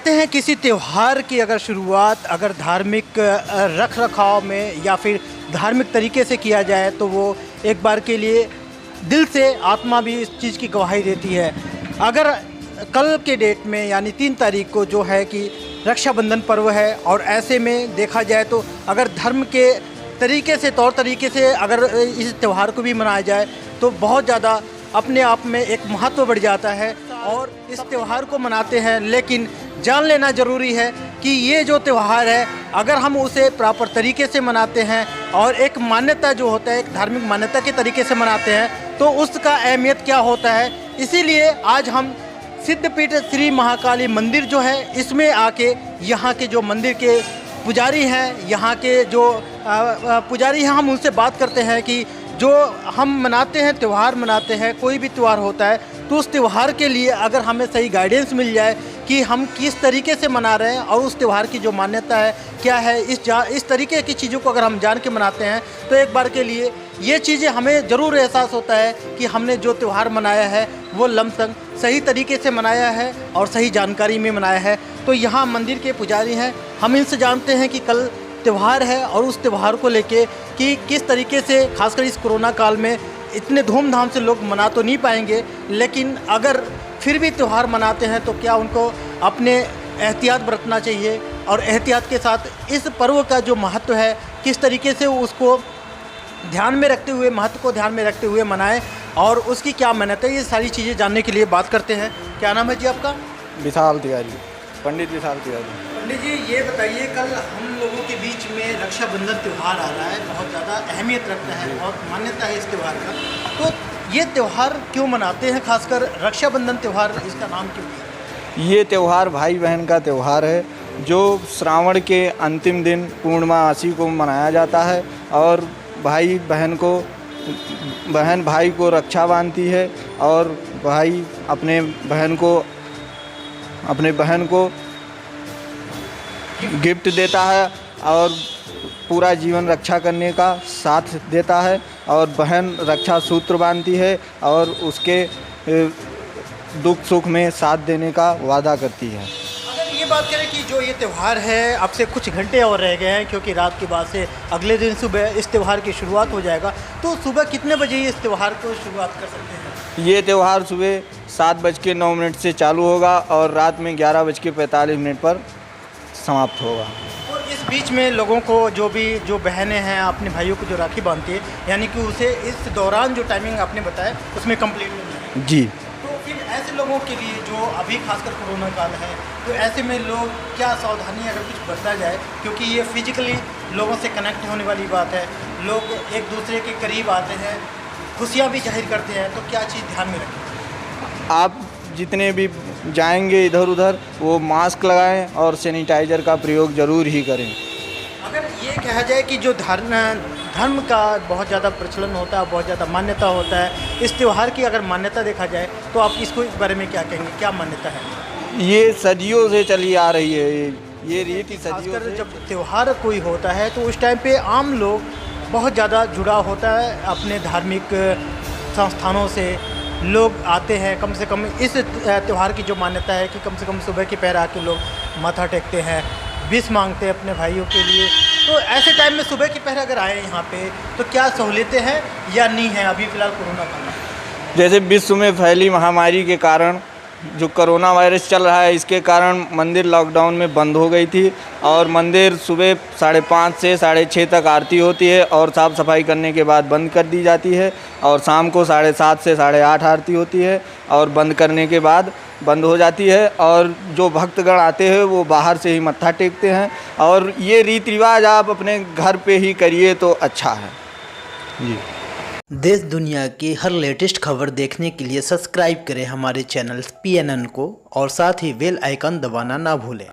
कहते हैं किसी त्यौहार की अगर शुरुआत अगर धार्मिक रख रखाव में या फिर धार्मिक तरीके से किया जाए तो वो एक बार के लिए दिल से आत्मा भी इस चीज़ की गवाही देती है। अगर कल के डेट में यानी 3 तारीख को जो है कि रक्षाबंधन पर्व है और ऐसे में देखा जाए तो अगर धर्म के तरीके से तौर तरीके से अगर इस त्यौहार को भी मनाया जाए तो बहुत ज़्यादा अपने आप में एक महत्व बढ़ जाता है और इस त्यौहार को मनाते हैं। लेकिन जान लेना ज़रूरी है कि ये जो त्यौहार है अगर हम उसे प्रॉपर तरीके से मनाते हैं और एक मान्यता जो होता है एक धार्मिक मान्यता के तरीके से मनाते हैं तो उसका अहमियत क्या होता है। इसीलिए आज हम सिद्धपीठ श्री महाकाली मंदिर जो है इसमें आके यहाँ के जो मंदिर के पुजारी हैं यहाँ के जो पुजारी हैं हम उनसे बात करते हैं कि जो हम मनाते हैं त्यौहार मनाते हैं कोई भी त्यौहार होता है तो उस त्यौहार के लिए अगर हमें सही गाइडेंस मिल जाए कि हम किस तरीके से मना रहे हैं और उस त्यौहार की जो मान्यता है क्या है इस तरीके की चीज़ों को अगर हम जान के मनाते हैं तो एक बार के लिए ये चीज़ें हमें ज़रूर एहसास होता है कि हमने जो त्यौहार मनाया है वो लमसम सही तरीके से मनाया है और सही जानकारी में मनाया है। तो यहाँ मंदिर के पुजारी हैं, हम इनसे जानते हैं कि कल त्यौहार है और उस त्यौहार को लेके कि किस तरीके से खासकर इस कोरोना काल में इतने धूमधाम से लोग मना तो नहीं पाएंगे, लेकिन अगर फिर भी त्यौहार मनाते हैं तो क्या उनको अपने एहतियात बरतना चाहिए और एहतियात के साथ इस पर्व का जो महत्व है किस तरीके से उसको ध्यान में रखते हुए महत्व को ध्यान में रखते हुए मनाएं और उसकी क्या मान्यता है, ये सारी चीज़ें जानने के लिए बात करते हैं। क्या नाम है जी आपका? विशाल तिवारी, पंडित विशाल तिवारी। पंडित जी ये बताइए, कल हम लोगों के बीच में रक्षाबंधन त्यौहार आ रहा है, बहुत ज़्यादा अहमियत रखता है, बहुत मान्यता है इस त्यौहार का, तो ये त्यौहार क्यों मनाते हैं, खासकर रक्षाबंधन त्यौहार इसका नाम क्यों है? ये त्यौहार भाई बहन का त्यौहार है जो श्रावण के अंतिम दिन पूर्णमासी को मनाया जाता है और बहन भाई को रक्षा बांधती है और भाई अपने बहन को गिफ्ट देता है और पूरा जीवन रक्षा करने का साथ देता है और बहन रक्षा सूत्र बांधती है और उसके दुख सुख में साथ देने का वादा करती है। अगर ये बात करें कि जो ये त्यौहार है अब से कुछ घंटे और रह गए हैं क्योंकि रात के बाद से अगले दिन सुबह इस त्यौहार की शुरुआत हो जाएगा, तो सुबह कितने बजे इस त्यौहार को शुरुआत कर सकते हैं? ये त्यौहार सुबह 7:09 से चालू होगा और रात में 11:45 पर समाप्त होगा। और इस बीच में लोगों को जो बहनें हैं अपने भाइयों को जो राखी बांधती है यानी कि उसे इस दौरान जो टाइमिंग आपने बताया उसमें कंप्लीट होना है जी। तो फिर ऐसे लोगों के लिए जो अभी खासकर कोरोना काल है तो ऐसे में लोग क्या सावधानी अगर कुछ बरता जाए, क्योंकि ये फिजिकली लोगों से कनेक्ट होने वाली बात है, लोग एक दूसरे के करीब आते हैं, खुशियाँ भी जाहिर करते हैं, तो क्या चीज़ ध्यान में रखें? आप जितने भी जाएंगे इधर उधर वो मास्क लगाएं और सैनिटाइज़र का प्रयोग ज़रूर ही करें। अगर ये कहा जाए कि जो धर्म का बहुत ज़्यादा प्रचलन होता है, बहुत ज़्यादा मान्यता होता है, इस त्यौहार की अगर मान्यता देखा जाए तो आप इसको इस बारे में क्या कहेंगे, क्या मान्यता है? ये सदियों से चली आ रही है, ये रीति सदियों खासकर से। जब त्यौहार कोई होता है तो उस टाइम पे आम लोग बहुत ज़्यादा जुड़ा होता है अपने धार्मिक संस्थानों से, लोग आते हैं। कम से कम इस त्यौहार की जो मान्यता है कि कम से कम सुबह की पहर आके लोग माथा टेकते हैं, विश मांगते हैं अपने भाइयों के लिए। तो ऐसे टाइम में सुबह की पहर अगर आए यहाँ पे तो क्या सहूलियतें हैं या नहीं हैं अभी फ़िलहाल कोरोना काल? जैसे विश्व में फैली महामारी के कारण जो कोरोना वायरस चल रहा है इसके कारण मंदिर लॉकडाउन में बंद हो गई थी और मंदिर सुबह 5:30 से 6:30 तक आरती होती है और साफ़ सफाई करने के बाद बंद कर दी जाती है और शाम को 7:30 से 8:30 आरती होती है और बंद करने के बाद बंद हो जाती है और जो भक्तगण आते हैं वो बाहर से ही मत्था टेकते हैं और ये रीति रिवाज आप अपने घर पे ही करिए तो अच्छा है जी। देश दुनिया की हर लेटेस्ट खबर देखने के लिए सब्सक्राइब करें हमारे चैनल PNN को और साथ ही बेल आइकन दबाना ना भूलें।